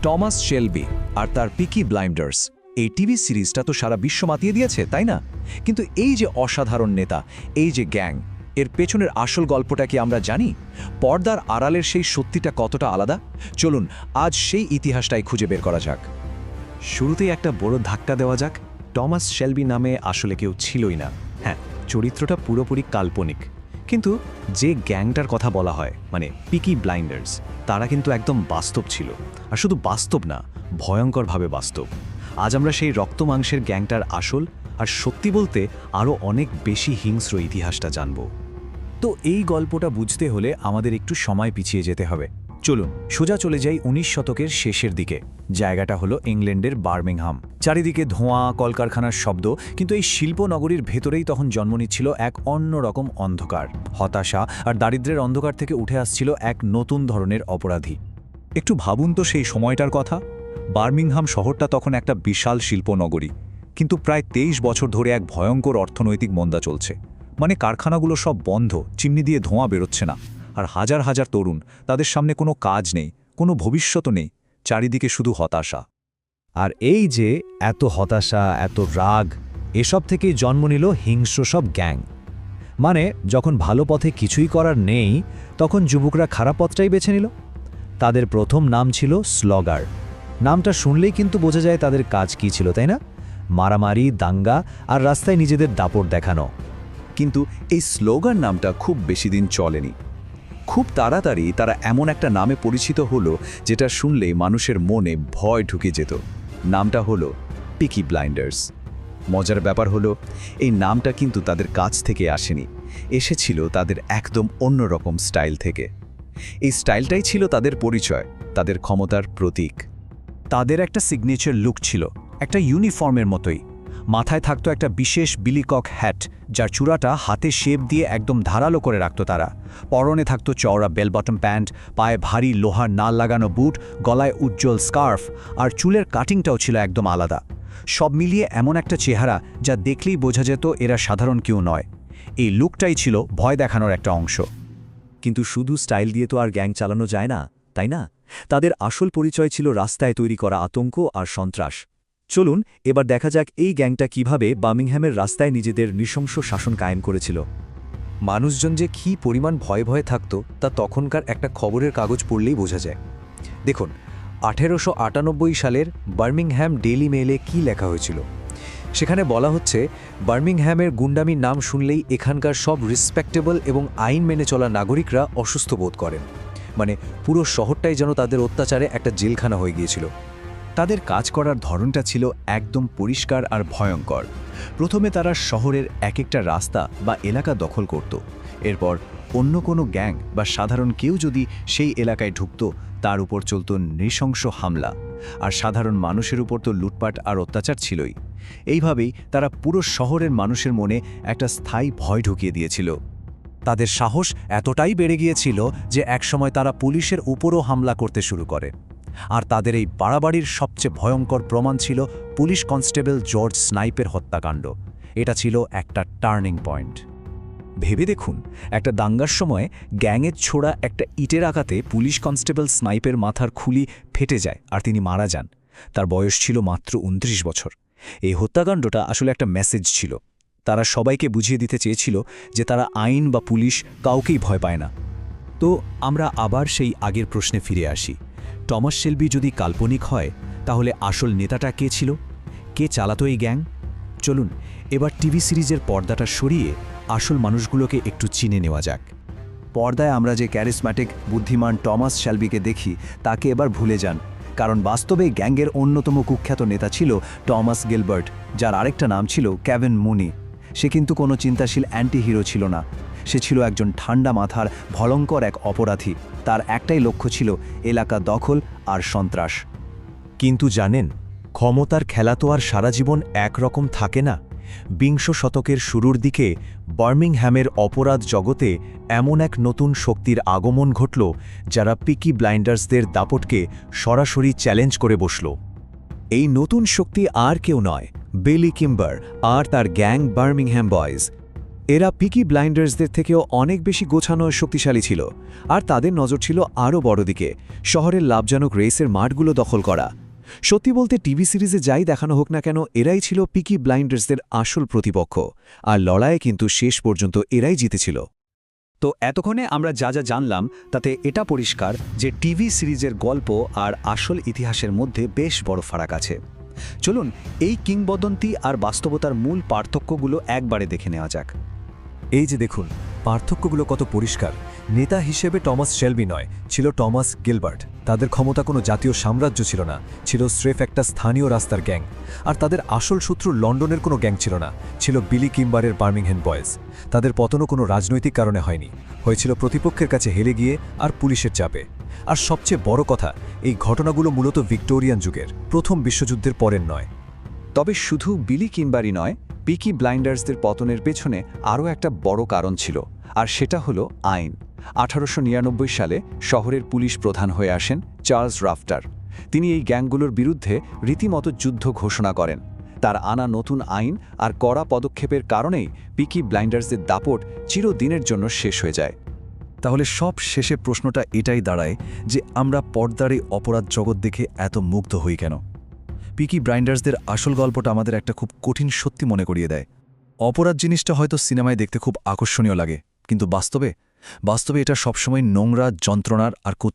Thomas Shelby আর তার পিকি Blinders এই TV সিরিজটা তো সারা বিশ্ব মাতিয়ে দিয়েছে, তাই না? কিন্তু এই যে অসাধারণ নেতা, এই যে গ্যাং, এর পেছনের আসল গল্পটা কি আমরা জানি? পর্দার আড়ালের সেই সত্যিটা কতটা আলাদা? চলুন আজ সেই ইতিহাসটাই খুঁজে বের করা যাক। শুরুতেই একটা বড় ধাক্কা দেওয়া যাক। টমাস শেলবি নামে আসলে কেউ ছিলই না। হ্যাঁ, চরিত্রটা পুরোপুরি কাল্পনিক, কিন্তু যে গ্যাংটার কথা বলা হয়, মানে পিকি ব্লাইন্ডার্স, তারা কিন্তু একদম বাস্তব ছিল। আর শুধু বাস্তব না, ভয়ঙ্করভাবে বাস্তব। আজ আমরা সেই রক্তমাংসের গ্যাংটার আসল আর সত্যি বলতে আরও অনেক বেশি হিংস্র ইতিহাসটা জানব। তো এই গল্পটা বুঝতে হলে আমাদের একটু সময় পিছিয়ে যেতে হবে। চলুন সোজা চলে যাই ১৯ শতকের শেষের দিকে। জায়গাটা হলো ইংল্যান্ডের বার্মিংহাম। চারিদিকে ধোঁয়া, কলকারখানার শব্দ, কিন্তু এই শিল্পনগরীর ভেতরেই তখন জন্ম নিচ্ছিল এক অন্যরকম অন্ধকার। হতাশা আর দারিদ্র্যের অন্ধকার থেকে উঠে আসছিল এক নতুন ধরনের অপরাধী। একটু ভাবুন তো সেই সময়টার কথা। বার্মিংহাম শহরটা তখন একটা বিশাল শিল্পনগরী, কিন্তু প্রায় ২৩ বছর ধরে এক ভয়ঙ্কর অর্থনৈতিক মন্দা চলছে। মানে কারখানাগুলো সব বন্ধ, চিমনি দিয়ে ধোঁয়া বেরোচ্ছে না, আর হাজার হাজার তরুণ, তাদের সামনে কোনো কাজ নেই, কোনো ভবিষ্যৎ নেই, চারিদিকে শুধু হতাশা। আর এই যে এত হতাশা, এত রাগ, এসব থেকেই জন্ম নিল হিংস্র সব গ্যাং। মানে যখন ভালো পথে কিছুই করার নেই, তখন যুবকরা খারাপ পথটাই বেছে নিল। তাদের প্রথম নাম ছিল স্লগার। নামটা শুনলেই কিন্তু বোঝা যায় তাদের কাজ কী ছিল, তাই না? মারামারি, দাঙ্গা আর রাস্তায় নিজেদের দাপট দেখানো। কিন্তু এই স্লোগান নামটা খুব বেশি দিন চলেনি। খুব তাড়াতাড়ি তারা এমন একটা নামে পরিচিত হলো যেটা শুনলেই মানুষের মনে ভয় ঢুকে যেত। নামটা হলো পিকি ব্লাইন্ডার্স। মজার ব্যাপার হলো, এই নামটা কিন্তু তাদের কাছ থেকে আসেনি, এসেছিল তাদের একদম অন্যরকম স্টাইল থেকে। এই স্টাইলটাই ছিল তাদের পরিচয়, তাদের ক্ষমতার প্রতীক। তাদের একটা সিগনেচার লুক ছিল, একটা ইউনিফর্মের মতোই। মাথায় থাকতো একটা বিশেষ বিলিকক হ্যাট, যার চূড়াটা হাতে শেপ দিয়ে একদম ধারালো করে রাখত তারা। পরনে থাকতো চওড়া বেল বটম প্যান্ট, পায়ে ভারী লোহার নাল লাগানো বুট, গলায় উজ্জ্বল স্কার্ফ, আর চুলের কাটিংটাও ছিল একদম আলাদা। সব মিলিয়ে এমন একটা চেহারা যা দেখলেই বোঝা যেত এরা সাধারণ কেউ নয়। এই লুকটাই ছিল ভয় দেখানোর একটা অংশ। কিন্তু শুধু স্টাইল দিয়ে তো আর গ্যাং চালানো যায় না, তাই না? তাদের আসল পরিচয় ছিল রাস্তায় তৈরি করা আতঙ্ক আর সন্ত্রাস। চলুন এবার দেখা যাক এই গ্যাংটা কিভাবে বার্মিংহামের রাস্তায় নিজেদের নৃশংস শাসন কায়েম করেছিল। মানুষজন যে কী পরিমাণ ভয়ে ভয়ে থাকত তা তখনকার একটা খবরের কাগজ পড়লেই বোঝা যায়। দেখুন ১৮৯৮ সালের বার্মিংহ্যাম ডেইলি মেইলে কি লেখা হয়েছিল। সেখানে বলা হচ্ছে, বার্মিংহ্যামের গুন্ডামির নাম শুনলেই এখানকার সব রেসপেক্টেবল এবং আইন মেনে চলা নাগরিকরা অসুস্থ বোধ করেন। মানে পুরো শহরটাই যেন তাদের অত্যাচারে একটা জেলখানা হয়ে গিয়েছিল। তাদের কাজ করার ধরনটা ছিল একদম পরিষ্কার আর ভয়ঙ্কর। প্রথমে তারা শহরের এক একটা রাস্তা বা এলাকা দখল করত। এরপর অন্য কোনো গ্যাং বা সাধারণ কেউ যদি সেই এলাকায় ঢুকত, তার উপর চলত নৃশংস হামলা। আর সাধারণ মানুষের উপর তো লুটপাট আর অত্যাচার ছিলই। এইভাবেই তারা পুরো শহরের মানুষের মনে একটা স্থায়ী ভয় ঢুকিয়ে দিয়েছিল। তাদের সাহস এতটাই বেড়ে গিয়েছিল যে একসময় তারা পুলিশের উপরও হামলা করতে শুরু করে। আর তাদের এই বাড়াবাড়ির সবচেয়ে ভয়ঙ্কর প্রমাণ ছিল পুলিশ কনস্টেবল জর্জ স্নাইপের হত্যাকাণ্ড। এটা ছিল একটা টার্নিং পয়েন্ট। ভেবে দেখুন, একটা দাঙ্গার সময় গ্যাংয়ের ছোড়া একটা ইটের আঘাতে পুলিশ কনস্টেবল স্নাইপের মাথার খুলি ফেটে যায় আর তিনি মারা যান। তার বয়স ছিল মাত্র ২৯ বছর। এই হত্যাকাণ্ডটা আসলে একটা মেসেজ ছিল। তারা সবাইকে বুঝিয়ে দিতে চেয়েছিল যে তারা আইন বা পুলিশ কাউকেই ভয় পায় না। তো আমরা আবার সেই আগের প্রশ্নে ফিরে আসি। টমাস শেলবি যদি কাল্পনিক হয়, তাহলে আসল নেতাটা কে ছিল? কে চালাতো এই গ্যাং? চলুন এবার টিভি সিরিজের পর্দাটা সরিয়ে আসল মানুষগুলোকে একটু চিনে নেওয়া যাক। পর্দায় আমরা যে ক্যারিসম্যাটিক বুদ্ধিমান টমাস শেলবিকে দেখি, তাকে এবার ভুলে যান, কারণ বাস্তবে গ্যাংয়ের অন্যতম কুখ্যাত নেতা ছিল টমাস গিলবার্ট, যার আরেকটা নাম ছিল কেভিন মুনি। সে কিন্তু কোনো চিন্তাশীল অ্যান্টি হিরো ছিল না। সে ছিল একজন ঠান্ডা মাথার ভয়ঙ্কর এক অপরাধী। তার একটাই লক্ষ্য ছিল এলাকা দখল আর সন্ত্রাস। কিন্তু জানেন, ক্ষমতার খেলা তো আর সারা জীবন একরকম থাকে না। বিংশ শতকের শুরুর দিকে বার্মিংহ্যামের অপরাধ জগতে এমন এক নতুন শক্তির আগমন ঘটল, যারা পিকি ব্লাইন্ডার্সদের দাপটকে সরাসরি চ্যালেঞ্জ করে বসল। এই নতুন শক্তি আর কেউ নয়, বিলি কিম্বার আর তার গ্যাং বার্মিংহ্যাম বয়েজ। এরা পিকি ব্লাইন্ডার্সদের থেকেও অনেক বেশি গোছানো ও শক্তিশালী ছিল, আর তাদের নজর ছিল আরও বড় দিকে, শহরের লাভজনক রেসের মাঠগুলো দখল করা। সত্যি বলতে টিভি সিরিজে যাই দেখানো হোক না কেন, এরাই ছিল পিকি ব্লাইন্ডার্সদের আসল প্রতিপক্ষ, আর লড়াইয়ে কিন্তু শেষ পর্যন্ত এরাই জিতেছিল। তো এতক্ষণে আমরা যা যা জানলাম তাতে এটা পরিষ্কার যে টিভি সিরিজের গল্প আর আসল ইতিহাসের মধ্যে বেশ বড় ফারাক আছে। চলুন এই কিংবদন্তি আর বাস্তবতার মূল পার্থক্যগুলো একবারে দেখে নেওয়া যাক। এই যে দেখুন, পার্থক্যগুলো কত পরিষ্কার। নেতা হিসেবে টমাস শেলবি নয়, ছিল টমাস গিলবার্ট। তাদের ক্ষমতা কোনো জাতীয় সাম্রাজ্য ছিল না, ছিল স্রেফ একটা স্থানীয় রাস্তার গ্যাং। আর তাদের আসল শত্রু লন্ডনের কোনো গ্যাং ছিল না, ছিল বিলি কিম্বারের বার্মিংহ্যাম বয়েজ। তাদের পতনও কোনো রাজনৈতিক কারণে হয়নি, হয়েছিল প্রতিপক্ষের কাছে হেরে গিয়ে আর পুলিশের চাপে। আর সবচেয়ে বড় কথা, এই ঘটনাগুলো মূলত ভিক্টোরিয়ান যুগের, প্রথম বিশ্বযুদ্ধের পরের নয়। তবে শুধু বিলি কিম্বারই নয়, পিকি ব্লাইন্ডার্সদের পতনের পেছনে আরও একটা বড় কারণ ছিল, আর সেটা হলো আইন। 1899 সালে শহরের পুলিশ প্রধান হয়ে আসেন চার্লস রাফটার। তিনি এই গ্যাংগুলোর বিরুদ্ধে রীতিমতো যুদ্ধ ঘোষণা করেন। তার আনা নতুন আইন আর কড়া পদক্ষেপের কারণেই পিকি ব্লাইন্ডার্সদের দাপট চিরদিনের জন্য শেষ হয়ে যায়। তাহলে সব শেষে প্রশ্নটা এটাই দাঁড়ায় যে আমরা পর্দার এই অপরাধ জগৎ দেখে এত মুগ্ধ হই কেন? পিকি ব্লাইন্ডার্সদের আসল গল্পটা আমাদের একটা খুব কঠিন সত্যি মনে করিয়ে দেয়। অপরাধ জিনিসটা হয়তো সিনেমায় দেখতে খুব আকর্ষণীয় লাগে, কিন্তু বাস্তবে এটা সবসময় নোংরা, যন্ত্রণার আর